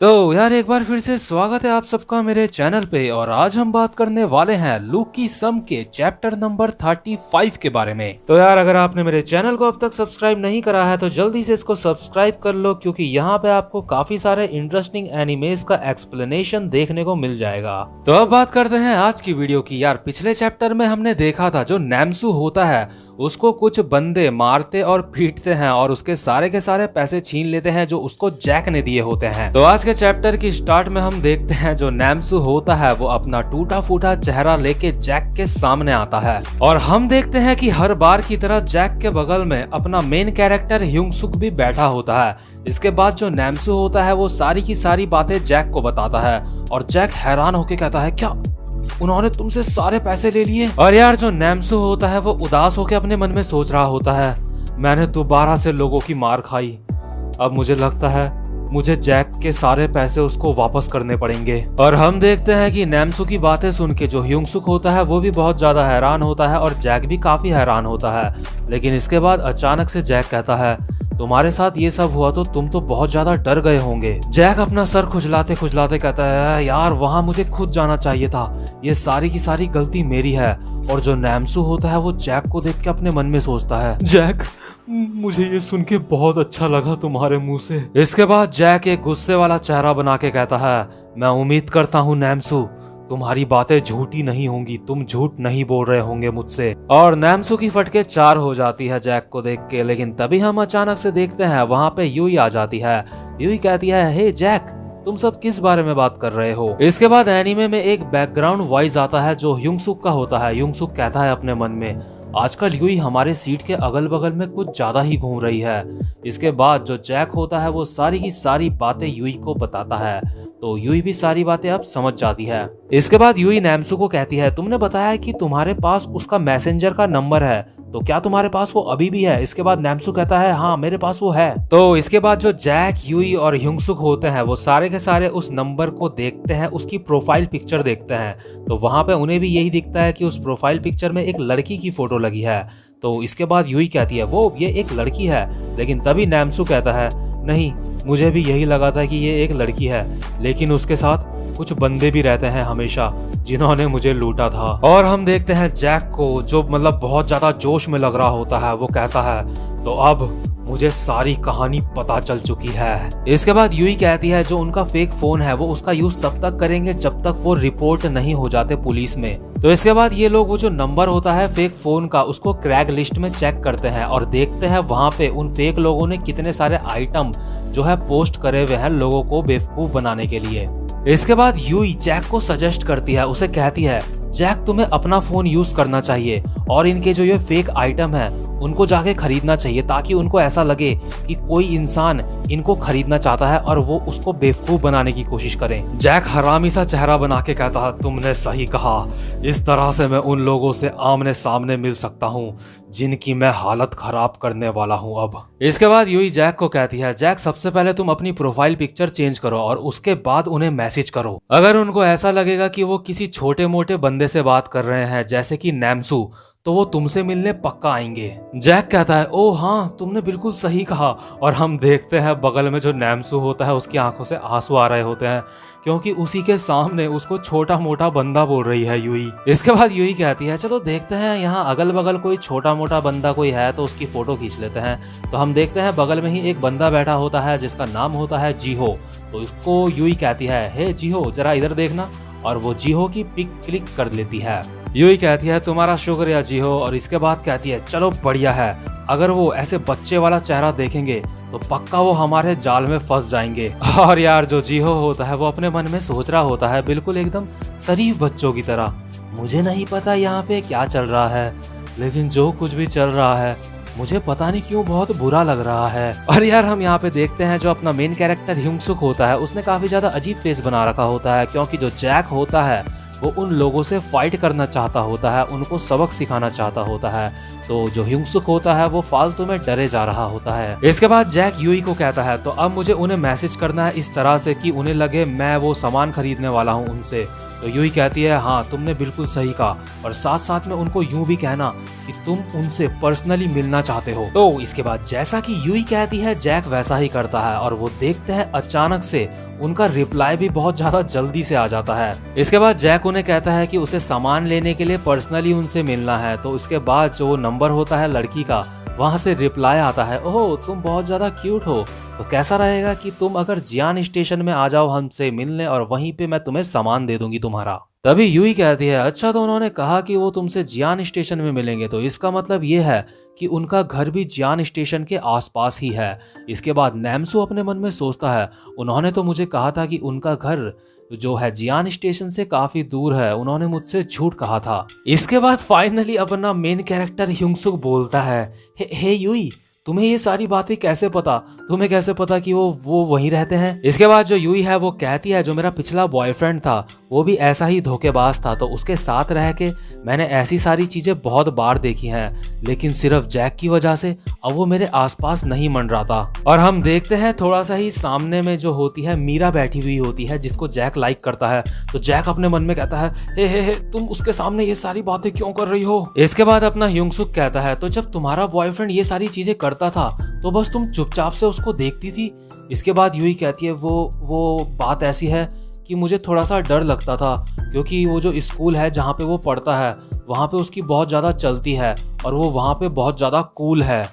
तो यार एक बार फिर से स्वागत है आप सबका मेरे चैनल पे। और आज हम बात करने वाले हैं लूकी सम के चैप्टर नंबर 35 के बारे में। तो यार अगर आपने मेरे चैनल को अब तक सब्सक्राइब नहीं करा है तो जल्दी से इसको सब्सक्राइब कर लो, क्योंकि यहाँ पे आपको काफी सारे इंटरेस्टिंग एनिमेज का एक्सप्लेनेशन देखने को मिल जाएगा। तो अब बात करते हैं आज की वीडियो की। यार पिछले चैप्टर में हमने देखा था जो नैम्सू होता है उसको कुछ बंदे मारते और पीटते हैं और उसके सारे के सारे पैसे छीन लेते हैं जो उसको जैक ने दिए होते हैं। तो आज के चैप्टर की स्टार्ट में हम देखते हैं जो नैम्सू होता है वो अपना टूटा फूटा चेहरा लेके जैक के सामने आता है और हम देखते हैं कि हर बार की तरह जैक के बगल में अपना मेन कैरेक्टर ह्यूंग-सुक भी बैठा होता है। इसके बाद जो नैम्सू होता है वो सारी की सारी बातें जैक को बताता है और जैक हैरान होके कहता है, क्या उन्होंने तुमसे सारे पैसे ले लिए? और यार जो नैम्सू होता है वो उदास होकर अपने मन में सोच रहा होता है, मैंने दोबारा से लोगों की मार खाई। अब मुझे लगता है मुझे जैक के सारे पैसे उसको वापस करने पड़ेंगे। और हम देखते हैं कि नैम्सू की बातें सुन के जो ह्यूंग-सुक होता है वो भी बहुत ज्यादा हैरान होता है और जैक भी काफी हैरान होता है। लेकिन इसके बाद अचानक से जैक कहता है, तुम्हारे साथ ये सब हुआ तो तुम तो बहुत ज्यादा डर गए होंगे। जैक अपना सर खुजलाते खुजलाते कहता है, यार वहां मुझे खुद जाना चाहिए था, ये सारी की सारी गलती मेरी है। और जो नैम्सू होता है वो जैक को देख के अपने मन में सोचता है, जैक मुझे ये सुन के बहुत अच्छा लगा तुम्हारे मुंह से। इसके बाद जैक एक गुस्से वाला चेहरा बना के कहता है, मैं उम्मीद करता हूँ नैम्सू तुम्हारी बातें झूठी नहीं होंगी, तुम झूठ नहीं बोल रहे होंगे मुझसे। और नैम्सू की फटके 4 हो जाती है जैक को देख के। लेकिन तभी हम अचानक से देखते हैं वहां पे यूई आ जाती है। यूई कहती है, हे जैक तुम सब किस बारे में बात कर रहे हो? इसके बाद एनीमे में एक बैकग्राउंड वॉइस आता है जो ह्यूंग-सुक का होता है। ह्यूंग-सुक कहता है अपने मन में, आजकल यूई हमारे सीट के अगल बगल में कुछ ज्यादा ही घूम रही है। इसके बाद जो जैक होता है वो सारी की सारी बातें यूई को बताता है, तो यूई भी सारी बातें अब समझ जाती है। इसके बाद यूई नैम्सू को कहती है, तुमने बताया कि तुम्हारे पास उसका मैसेंजर का नंबर है, तो क्या तुम्हारे पास वो अभी भी है? इसके बाद नैम्सू कहता है, हाँ मेरे पास वो है। तो इसके बाद जो जैक, यूई और ह्यूंग-सुक होते हैं वो सारे के सारे उस नंबर को देखते हैं, उसकी प्रोफाइल पिक्चर देखते हैं। तो वहां पे उन्हें भी यही दिखता है कि उस प्रोफाइल पिक्चर में एक लड़की की फोटो लगी है। तो इसके बाद यूई कहती है, वो ये एक लड़की है। लेकिन तभी नैम्सू कहता है, नहीं मुझे भी यही लगा था कि ये एक लड़की है, लेकिन उसके साथ कुछ बंदे भी रहते हैं हमेशा जिन्होंने मुझे लूटा था। और हम देखते हैं जैक को जो मतलब बहुत ज्यादा जोश में लग रहा होता है, वो कहता है, तो अब मुझे सारी कहानी पता चल चुकी है। इसके बाद यूई कहती है जो उनका फेक फोन है वो उसका यूज तब तक करेंगे जब तक वो रिपोर्ट नहीं हो जाते पुलिस में। तो इसके बाद ये लोग वो जो नंबर होता है फेक फोन का उसको क्रैक लिस्ट में चेक करते हैं और देखते हैं वहां पे उन फेक लोगों ने कितने सारे आइटम जो है पोस्ट करे हुए हैं लोगों को बेवकूफ बनाने के लिए। इसके बाद यूई जैक को सजेस्ट करती है, उसे कहती है, जैक तुम्हें अपना फोन यूज करना चाहिए और इनके जो ये फेक आइटम है उनको जाके खरीदना चाहिए, ताकि उनको ऐसा लगे कि कोई इंसान इनको खरीदना चाहता है और वो उसको बेवकूफ बनाने की कोशिश करें। जैक हरामी सा चेहरा बना के कहता है, तुमने सही कहा, इस तरह से मैं उन लोगों से आमने सामने मिल सकता हूँ जिनकी मैं हालत खराब करने वाला हूँ अब। इसके बाद यूई जैक को कहती है, जैक सबसे पहले तुम अपनी प्रोफाइल पिक्चर चेंज करो और उसके बाद उन्हें मैसेज करो। अगर उनको ऐसा लगेगा कि वो किसी छोटे मोटे बंदे से बात कर रहे हैं जैसे कि नैम्सू, तो वो तुमसे मिलने पक्का आएंगे। जैक कहता है, ओ हाँ तुमने बिल्कुल सही कहा। और हम देखते हैं बगल में जो नैम्सू होता है उसकी आंखों से आंसू आ रहे होते हैं, क्योंकि उसी के सामने उसको छोटा मोटा बंदा बोल रही है यूई। इसके बाद यूई कहती है, चलो देखते हैं यहाँ अगल बगल कोई छोटा मोटा बंदा कोई है तो उसकी फोटो खींच लेते हैं। तो हम देखते हैं बगल में ही एक बंदा बैठा होता है जिसका नाम होता है जीहो। तो इसको यूई कहती है, हे जीहो जरा इधर देखना, और वो जीहो की पिक क्लिक कर लेती है। यूई कहती है, तुम्हारा शुक्रिया जीहो। और इसके बाद कहती है, चलो बढ़िया है, अगर वो ऐसे बच्चे वाला चेहरा देखेंगे तो पक्का वो हमारे जाल में फंस जाएंगे। और यार जो जीहो होता है वो अपने मन में सोच रहा होता है बिल्कुल एकदम शरीफ बच्चों की तरह, मुझे नहीं पता यहाँ पे क्या चल रहा है, लेकिन जो कुछ भी चल रहा है मुझे पता नहीं क्यों बहुत बुरा लग रहा है। और यार हम यहाँ पे देखते हैं जो अपना मेन कैरेक्टर ह्यूंग-सुक होता है उसने काफी ज्यादा अजीब फेस बना रखा होता है, क्योंकि जो जैक होता है वो उन लोगों से फाइट करना चाहता होता है, उनको सबक सिखाना चाहता होता है। तो जो ह्यूंग-सुक होता है वो फालतू में डरे जा रहा होता है। इसके बाद जैक यूई को कहता है, तो अब मुझे उन्हें मैसेज करना है इस तरह से कि उन्हें लगे मैं वो सामान खरीदने वाला हूँ उनसे। तो यूई कहती है, हाँ तुमने बिल्कुल सही कहा, और साथ साथ में उनको यूं भी कहना कि तुम उनसे पर्सनली मिलना चाहते हो। तो इसके बाद जैसा कि यूई कहती है जैक वैसा ही करता है, और वो देखते हैं अचानक से उनका रिप्लाई भी बहुत ज्यादा जल्दी से आ जाता है। इसके बाद जैक उन्हें कहता है कि उसे सामान लेने के लिए पर्सनली उनसे मिलना है। तो इसके बाद जो नंबर होता है लड़की का, वहां से रिप्लाई आता है, ओह तुम बहुत ज्यादा क्यूट हो, तो कैसा रहेगा कि तुम अगर जियान स्टेशन में आ जाओ हमसे मिलने और वहीं पे मैं तुम्हें सामान दे दूंगी तुम्हारा। तभी यूई कहती है, अच्छा तो उन्होंने कहा कि वो तुमसे जियान स्टेशन में मिलेंगे, तो इसका मतलब ये है कि उनका घर भी जियान स्टेशन के आसपास ही है। इसके बाद नैम्सू अपने मन में सोचता है, उन्होंने तो मुझे कहा था कि उनका घर जो है जियान स्टेशन से काफी दूर है, उन्होंने मुझसे झूठ कहा था। इसके बाद फाइनली अपना मेन कैरेक्टर ह्युंगसुक बोलता है, हे यूई, तुम्हें ये सारी बातें कैसे पता, तुम्हें कैसे पता कि वो वहीं रहते हैं। इसके बाद जो यूई है वो कहती है, जो मेरा पिछला बॉयफ्रेंड था वो भी ऐसा ही धोखेबाज था, तो उसके साथ रह के मैंने ऐसी सारी चीजें बहुत बार देखी हैं, लेकिन सिर्फ जैक की वजह से अब वो मेरे आसपास नहीं मंडराता। और हम देखते हैं थोड़ा सा ही सामने में जो होती है मीरा बैठी हुई होती है, जिसको जैक लाइक करता है। तो जैक अपने मन में कहता है, हे तुम उसके सामने ये सारी बातें क्यों कर रही हो। इसके बाद अपना ह्युंगसुक कहता है, तो जब तुम्हारा बॉयफ्रेंड ये सारी चीजें करता था तो बस तुम चुपचाप से उसको देखती थी। इसके बाद यूई कहती है, वो बात ऐसी है कि मुझे थोड़ा सा डर लगता था, क्योंकि वो जो स्कूल है जहाँ पे वो पढ़ता है वहाँ पे उसकी बहुत ज़्यादा चलती है और वो वहाँ पे बहुत ज़्यादा कूल है।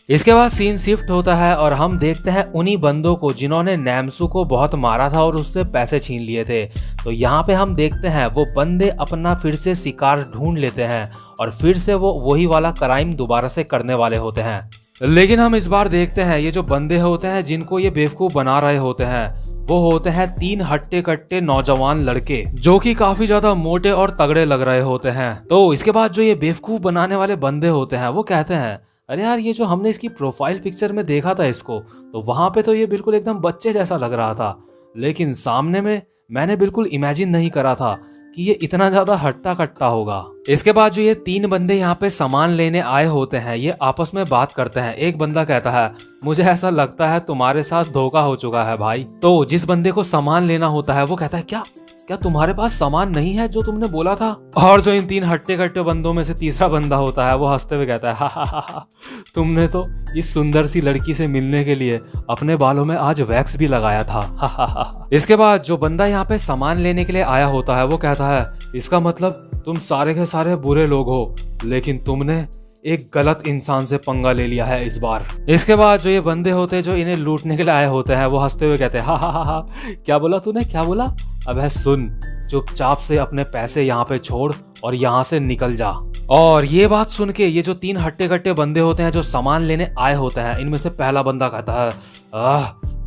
इसके बाद सीन शिफ्ट होता है और हम देखते हैं उन्हीं बंदों को जिन्होंने नैम्सू को बहुत मारा था और उससे पैसे छीन लिए थे। तो यहाँ पे हम देखते हैं वो बंदे अपना फिर से शिकार ढूंढ लेते हैं और फिर से वो वही वाला क्राइम दोबारा से करने वाले होते हैं। लेकिन हम इस बार देखते हैं ये जो बंदे होते हैं जिनको ये बेवकूफ बना रहे होते हैं, वो होते हैं 3 हट्टे कट्टे नौजवान लड़के जो कि काफी ज्यादा मोटे और तगड़े लग रहे होते हैं। तो इसके बाद जो ये बेवकूफ बनाने वाले बंदे होते हैं वो कहते हैं, अरे यार ये जो हमने इसकी प्रोफाइल पिक्चर में देखा था इसको, तो वहां पे तो ये बिल्कुल एकदम बच्चे जैसा लग रहा था, लेकिन सामने में मैंने बिल्कुल इमेजिन नहीं करा था कि ये इतना ज्यादा हट्टा कट्टा होगा। इसके बाद जो ये 3 बंदे यहाँ पे सामान लेने आए होते हैं ये आपस में बात करते हैं। एक बंदा कहता है, मुझे ऐसा लगता है तुम्हारे साथ धोखा हो चुका है भाई। तो जिस बंदे को सामान लेना होता है वो कहता है, क्या तुम्हारे पास सामान नहीं है जो तुमने बोला था। और जो इन 3 हट्टे कट्टे बंदों में से तीसरा बंदा होता है वो हंसते हुए कहता है, हा, तुमने तो इस सुंदर सी लड़की से मिलने के लिए अपने बालों में आज वैक्स भी लगाया था। हा। इसके बाद जो बंदा यहाँ पे सामान लेने के लिए आया होता है वो कहता है, इसका मतलब तुम सारे के सारे बुरे लोग हो, लेकिन तुमने एक गलत इंसान से पंगा ले लिया है इस बार। इसके बाद जो ये बंदे होते हैं जो इन्हें लूटने के लिए आए होते हैं वो हंसते हुए कहते हैं, हा, क्या बोला तूने, क्या बोला। अब सुन, चुपचाप से अपने पैसे यहाँ पे छोड़ और यहाँ से निकल जा। और ये बात सुन के ये जो 3 हट्टे कट्टे बंदे होते हैं जो सामान लेने आए होते हैं, इनमें से पहला बंदा कहता है,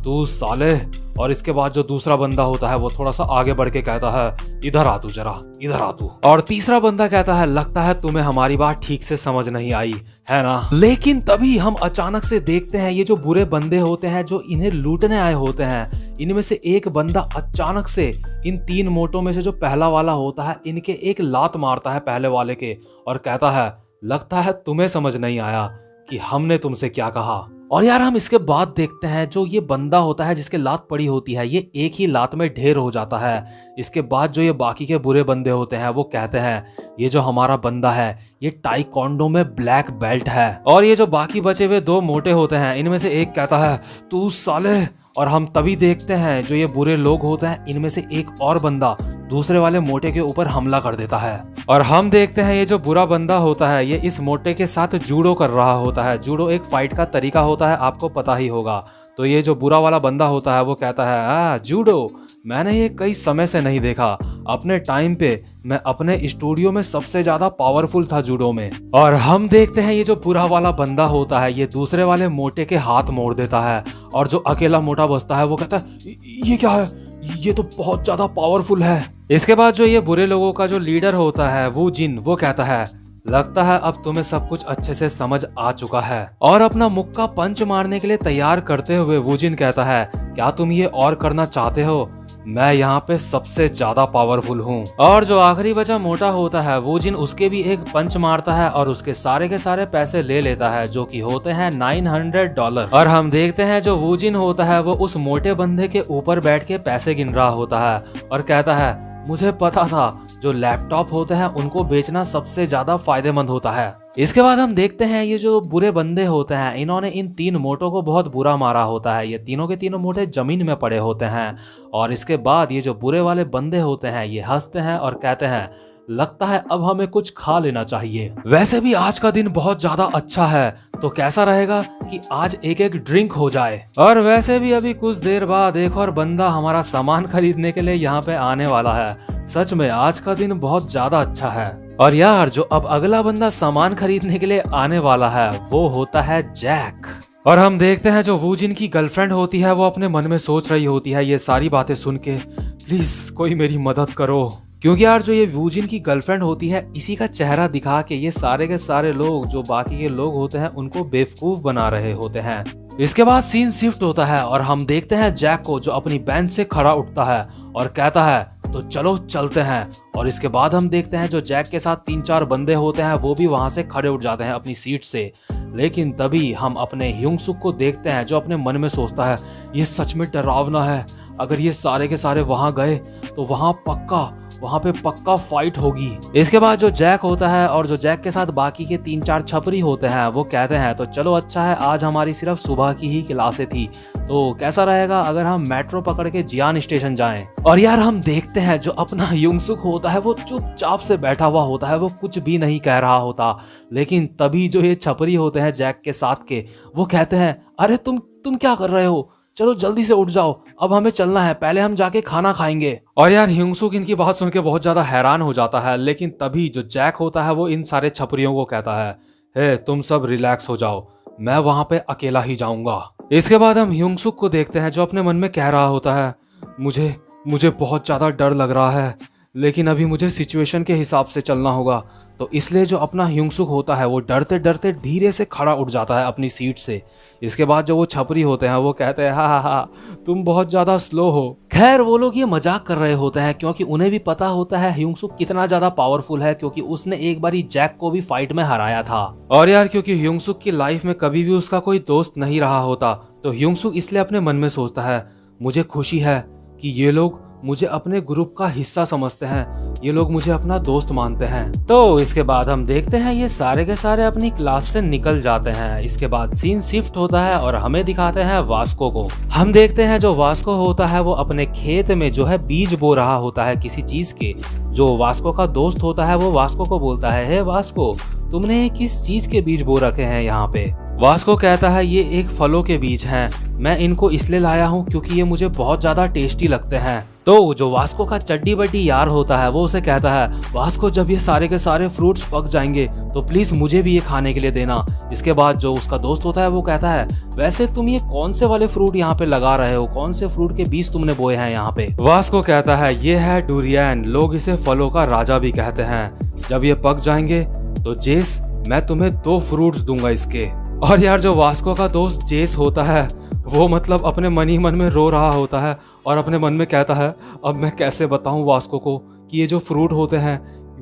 तू साले। और इसके बाद जो दूसरा बंदा होता है वो थोड़ा सा आगे बढ़ के कहता है, इधर आ तू जरा, इधर आ तू। और तीसरा बंदा कहता है, लगता है तुम्हें हमारी बात ठीक से समझ नहीं आई है ना। लेकिन तभी हम अचानक से देखते हैं ये जो बुरे बंदे होते हैं जो इन्हें लूटने आए होते हैं, इनमें से एक बंदा अचानक से इन 3 मोटों में से जो पहला वाला होता है इनके एक लात मारता है पहले वाले के और कहता है, लगता है तुम्हें समझ नहीं आया कि हमने तुमसे क्या कहा। और यार हम इसके बाद देखते हैं जो ये बंदा होता है जिसके लात पड़ी होती है ये एक ही लात में ढेर हो जाता है। इसके बाद जो ये बाकी के बुरे बंदे होते हैं वो कहते हैं, ये जो हमारा बंदा है ये ताइक्वांडो में ब्लैक बेल्ट है। और ये जो बाकी बचे हुए 2 मोटे होते हैं इनमें से एक कहता है, तू साले। और हम तभी देखते हैं जो ये बुरे लोग होते हैं इनमें से एक और बंदा दूसरे वाले मोटे के ऊपर हमला कर देता है। और हम देखते हैं ये जो बुरा बंदा होता है ये इस मोटे के साथ जूडो कर रहा होता है। जूडो एक फाइट का तरीका होता है, आपको पता ही होगा। तो ये जो बुरा वाला बंदा होता है वो कहता है, जूडो मैंने ये कई समय से नहीं देखा। अपने टाइम पे मैं अपने स्टूडियो में सबसे ज्यादा पावरफुल था जूडो में। और हम देखते हैं ये जो बुरा वाला बंदा होता है ये दूसरे वाले मोटे के हाथ मोड़ देता है और जो अकेला मोटा बचता है वो कहता है, ये क्या है, ये तो बहुत ज्यादा पावरफुल है। इसके बाद जो ये बुरे लोगों का जो लीडर होता है वो जिन, वो कहता है, लगता है अब तुम्हें सब कुछ अच्छे से समझ आ चुका है। और अपना मुक्का पंच मारने के लिए तैयार करते हुए वूजिन कहता है, क्या तुम ये और करना चाहते हो, मैं यहाँ पे सबसे ज्यादा पावरफुल हूँ। और जो आखिरी बचा मोटा होता है वूजिन उसके भी एक पंच मारता है और उसके सारे के सारे पैसे ले लेता है जो कि होते हैं $900। और हम देखते हैं जो वूजिन होता है वो उस मोटे बंदे के ऊपर बैठ के पैसे गिन रहा होता है और कहता है, मुझे पता था जो लैपटॉप होते हैं उनको बेचना सबसे ज्यादा फायदेमंद होता है। इसके बाद हम देखते हैं ये जो बुरे बंदे होते हैं इन्होंने इन तीन मोटों को बहुत बुरा मारा होता है। ये तीनों के तीनों मोटे जमीन में पड़े होते हैं और इसके बाद ये जो बुरे वाले बंदे होते हैं ये हंसते हैं और कहते हैं लगता है अब हमें कुछ खा लेना चाहिए। वैसे भी आज का दिन बहुत ज्यादा अच्छा है तो कैसा रहेगा कि आज एक एक ड्रिंक हो जाए। और वैसे भी अभी कुछ देर बाद एक और बंदा हमारा सामान खरीदने के लिए यहाँ पे आने वाला है। सच में आज का दिन बहुत ज्यादा अच्छा है। और यार जो अब अगला बंदा सामान खरीदने के लिए आने वाला है वो होता है जैक। और हम देखते हैं जो वूजिन की गर्लफ्रेंड होती है वो अपने मन में सोच रही होती है ये सारी बातें सुन के, प्लीज कोई मेरी मदद करो। क्योंकि यार जो ये वूजिन की गर्लफ्रेंड होती है इसी का चेहरा दिखा के ये सारे के सारे लोग जो बाकी के लोग होते हैं उनको बेवकूफ बना रहे होते हैं। इसके बाद सीन शिफ्ट होता है और हम देखते हैं जैक को जो अपनी बेंच से खड़ा उठता है और कहता है तो चलो चलते हैं। और इसके बाद हम देखते हैं जो जैक के साथ 3-4 बंदे होते हैं वो भी वहां से खड़े उठ जाते हैं अपनी सीट से। लेकिन तभी हम अपने ह्यूंग-सुक को देखते हैं जो अपने मन में सोचता है ये सच में डरावना है, अगर ये सारे के सारे वहां गए तो वहां पे पक्का फाइट होगी। इसके बाद जो जैक होता है और जो जैक के साथ बाकी के 3-4 छपरी होते हैं वो कहते हैं तो चलो अच्छा है आज हमारी सिर्फ सुबह की ही क्लासें थी तो कैसा रहेगा अगर हम मेट्रो पकड़ के जियान स्टेशन जाएं। और यार हम देखते हैं जो अपना ह्यूंग-सुक होता है वो चुपचाप से बैठा हुआ होता है, वो कुछ भी नहीं कह रहा होता। लेकिन तभी जो ये छपरी होते हैं जैक के साथ के वो कहते हैं अरे तुम क्या कर रहे हो, चलो जल्दी से उठ जाओ, अब हमें चलना है, पहले हम जाके खाना खाएंगे। और यार ह्यूंग-सुक इनकी बात सुन के बहुत ज्यादा हैरान हो जाता है। लेकिन तभी जो जैक होता है वो इन सारे छपरियों को कहता है हे तुम सब रिलैक्स हो जाओ, मैं वहां पे अकेला ही जाऊंगा। इसके बाद हम ह्यूंग-सुक को देखते हैं जो अपने मन में कह रहा होता है मुझे बहुत ज्यादा डर लग रहा है लेकिन अभी मुझे सिचुएशन के हिसाब से चलना होगा। तो इसलिए जो अपना ह्यूंग-सुक होता है वो डरते डरते धीरे से खड़ा उठ जाता है अपनी सीट से। इसके बाद जो वो छपरी होते हैं वो कहते हैं हा तुम बहुत ज्यादा स्लो हो। खैर वो लोग ये मजाक कर रहे होते हैं क्योंकि उन्हें भी पता होता है ह्यूंग-सुक कितना ज्यादा पावरफुल है क्योंकि उसने एक बारी जैक को भी फाइट में हराया था। और यार क्योंकि ह्यूंग-सुक की लाइफ में कभी भी उसका कोई दोस्त नहीं रहा होता तो ह्यूंग-सुक इसलिए अपने मन में सोचता है मुझे खुशी है कि ये लोग मुझे अपने ग्रुप का हिस्सा समझते हैं, ये लोग मुझे अपना दोस्त मानते हैं। तो इसके बाद हम देखते हैं ये सारे के सारे अपनी क्लास से निकल जाते हैं। इसके बाद सीन शिफ्ट होता है और हमें दिखाते हैं वास्को को। हम देखते हैं जो वास्को होता है वो अपने खेत में जो है बीज बो रहा होता है किसी चीज के। जो वास्को का दोस्त होता है वो वास्को को बोलता है हे वास्को तुमने किस चीज के बीज बो रखे हैं यहाँ पे। वास्को कहता है ये एक फलों के बीज हैं, मैं इनको इसलिए लाया हूँ क्योंकि ये मुझे बहुत ज्यादा टेस्टी लगते हैं। तो जो वास्को का चड्डी बड्डी यार होता है वो उसे कहता है वास्को जब ये सारे के सारे फ्रूट्स पक जाएंगे तो प्लीज मुझे भी ये खाने के लिए देना। इसके बाद जो उसका दोस्त होता है वो कहता है वैसे तुम ये कौन से वाले फ्रूट यहाँ पे लगा रहे हो, कौन से फ्रूट के बीज तुमने बोए हैं यहाँ पे। वास्को कहता है ये है डुरियन, लोग इसे फलों का राजा भी कहते हैं, जब ये पक जाएंगे तो जेस मैं तुम्हें 2 फ्रूट्स दूंगा इसके। और यार जो वास्को का दोस्त जेस होता है वो मतलब अपने मन ही मन में रो रहा होता है और अपने मन में कहता है अब मैं कैसे बताऊं वास्को को कि ये जो फ्रूट होते हैं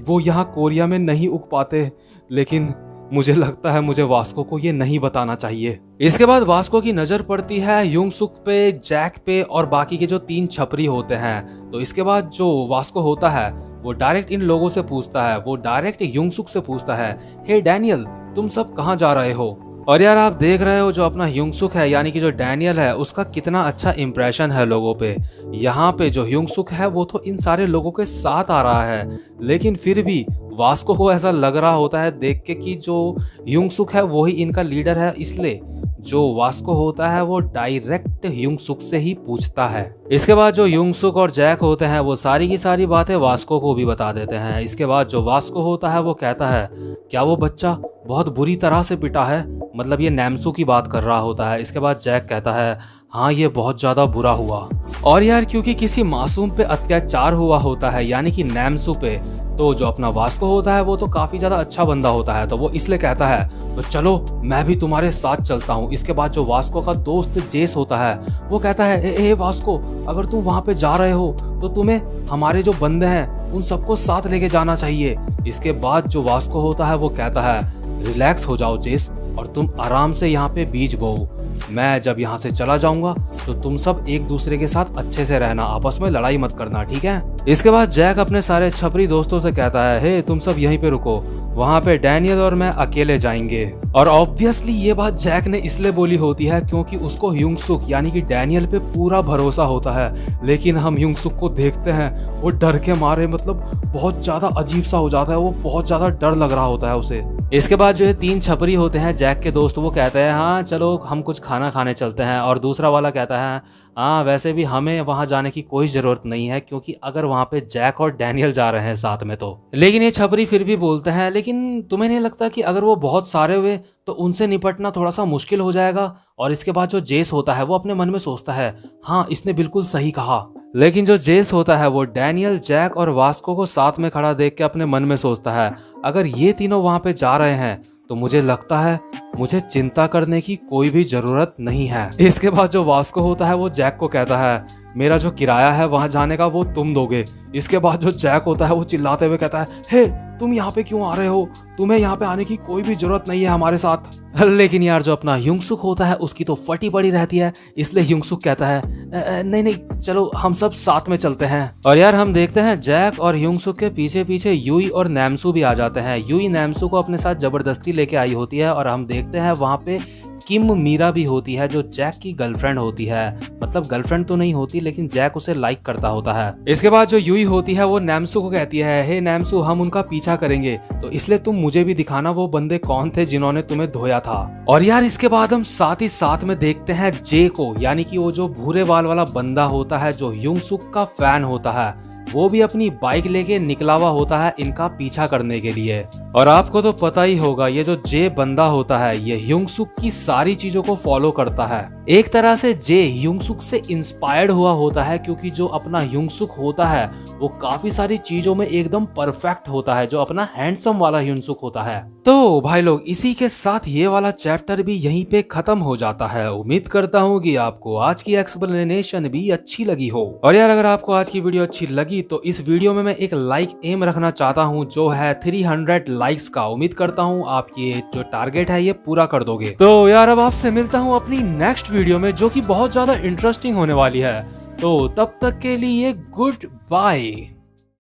वो यहाँ कोरिया में नहीं उग पाते, लेकिन मुझे लगता है मुझे वास्को को ये नहीं बताना चाहिए। इसके बाद वास्को की नजर पड़ती है ह्यूंग-सुक पे, जैक पे और बाकी के जो 3 छपरी होते हैं। तो इसके बाद जो वास्को होता है वो डायरेक्ट इन लोगों से पूछता है, वो डायरेक्ट ह्यूंग-सुक से पूछता है हे डैनियल तुम सब कहाँ जा रहे हो। और यार आप देख रहे हो जो अपना ह्यूंग-सुक है यानी कि जो डैनियल है उसका कितना अच्छा इंप्रेशन है लोगों पे। यहाँ पे जो ह्यूंग-सुक है वो तो इन सारे लोगों के साथ आ रहा है लेकिन फिर भी वास्को को ऐसा लग रहा होता है देख के कि जो ह्यूंग-सुक है वो ही इनका लीडर है, इसलिए जो वास्को होता है वो डायरेक्ट ह्यूंग-सुक से ही पूछता है। इसके बाद जो ह्यूंग-सुक और जैक होते हैं वो सारी की सारी बातें वास्को को भी बता देते हैं। इसके बाद जो वास्को होता है वो कहता है क्या वो बच्चा बहुत बुरी तरह से पिटा है, मतलब ये नैमसू की बात कर रहा होता है। इसके बाद जैक कहता है हाँ ये बहुत ज्यादा बुरा हुआ। और यार क्योंकि किसी मासूम पे अत्याचार हुआ होता है यानी कि नैमसू पे, तो जो अपना वास्को होता है वो तो काफी ज्यादा अच्छा बंदा होता है तो वो इसलिए कहता है तो चलो मैं भी तुम्हारे साथ चलता हूँ। इसके बाद जो वास्को का दोस्त जेस होता है वो कहता है ए वास्को अगर तुम वहां पे जा रहे हो तो तुम्हें हमारे जो बंदे हैं उन सबको साथ लेके जाना चाहिए। इसके बाद जो वास्को होता है वो कहता है रिलैक्स हो जाओ जेस और तुम आराम से यहाँ पे बीज बो, मैं जब यहाँ से चला जाऊंगा तो तुम सब एक दूसरे के साथ अच्छे से रहना, आपस में लड़ाई मत करना, ठीक है। इसके बाद जैक अपने सारे छपरी दोस्तों से कहता है, हे तुम सब यहीं पे रुको, वहां पे डैनियल और मैं अकेले जाएंगे। और ऑब्वियसली ये बात जैक ने इसलिए बोली होती है क्योंकि उसको ह्यूंग-सुक यानी कि डैनियल पे पूरा भरोसा होता है। लेकिन हम ह्यूंग-सुक को देखते हैं वो डर के मारे मतलब बहुत ज्यादा अजीब सा हो जाता है, वो बहुत ज्यादा डर लग रहा होता है उसे। इसके बाद जो है 3 छपरी होते हैं जैक के दोस्त, वो कहते हैं हाँ चलो हम कुछ खाना खाने चलते हैं। और दूसरा वाला कहता है हाँ वैसे भी हमें वहां जाने की कोई जरूरत नहीं है क्योंकि अगर वहां पे जैक और डैनियल जा रहे हैं साथ में तो। लेकिन ये छपरी फिर भी बोलते हैं लेकिन तुम्हें नहीं लगता कि अगर वो बहुत सारे हुए तो उनसे निपटना थोड़ा सा मुश्किल हो जाएगा। और इसके बाद जो जेस होता है वो अपने मन में सोचता है हाँ इसने बिल्कुल सही कहा। लेकिन जो जेस होता है वो डैनियल, जैक और वास्को को साथ में खड़ा देख के अपने मन में सोचता है अगर ये तीनों वहां पे जा रहे हैं तो मुझे लगता है मुझे चिंता करने की कोई भी जरूरत नहीं है। इसके बाद जो वास्को होता है वो जैक को कहता है मेरा जो किराया है वहां जाने का वो तुम दोगे। इसके बाद जो जैक होता है वो चिल्लाते हुए कहता है हे तुम यहाँ पे क्यों आ रहे हो, तुम्हें यहाँ पे आने की कोई भी जरूरत नहीं है हमारे साथ। लेकिन यार जो अपना ह्यूंग-सुक होता है उसकी तो फटी पड़ी रहती है, इसलिए ह्यूंग-सुक कहता है नहीं नहीं चलो हम सब साथ में चलते हैं। और यार हम देखते हैं जैक और ह्यूंग-सुक के पीछे पीछे यूई और नैमसू भी आ जाते हैं। यूई नैमसू को अपने साथ जबरदस्ती लेके आई होती है और हम देखते हैं वहां पे किम मीरा भी होती है जो जैक की गर्लफ्रेंड होती है। मतलब गर्लफ्रेंड तो नहीं होती लेकिन जैक उसे लाइक करता होता है। इसके बाद जो यूई होती है वो नैमसू को कहती है हे नैमसू हम उनका पीछा करेंगे तो इसलिए तुम मुझे भी दिखाना वो बंदे कौन थे जिन्होंने तुम्हें धोया था। और यार इसके बाद हम साथ ही साथ में देखते हैं जे को, यानी कि वो जो भूरे बाल वाला बंदा होता है जो ह्यूंग-सुक का फैन होता है, वो भी अपनी बाइक लेके निकला हुआ होता है इनका पीछा करने के लिए। और आपको तो पता ही होगा ये जो जे बंदा होता है ये ह्यूंग-सुक की सारी चीजों को फॉलो करता है। एक तरह से जे ह्यूंग-सुक से इंस्पायर्ड हुआ होता है क्योंकि जो अपना ह्यूंग-सुक होता है वो काफी सारी चीजों में एकदम परफेक्ट होता है, जो अपना हैंडसम वाला ह्यूंग-सुक होता है। तो भाई लोग इसी के साथ ये वाला चैप्टर भी यहीं पे खत्म हो जाता है। उम्मीद करता हूँ कि आपको आज की एक्सप्लेनेशन भी अच्छी लगी हो। और यार अगर आपको आज की वीडियो अच्छी लगी तो इस वीडियो में मैं एक लाइक एम रखना चाहता हूँ जो है 300 लाइक्स का। उम्मीद करता हूँ आप ये जो टारगेट है ये पूरा कर दोगे। तो यार अब आपसे मिलता हूँ अपनी नेक्स्ट वीडियो में जो कि बहुत ज्यादा इंटरेस्टिंग होने वाली है। तो तब तक के लिए गुड बाय।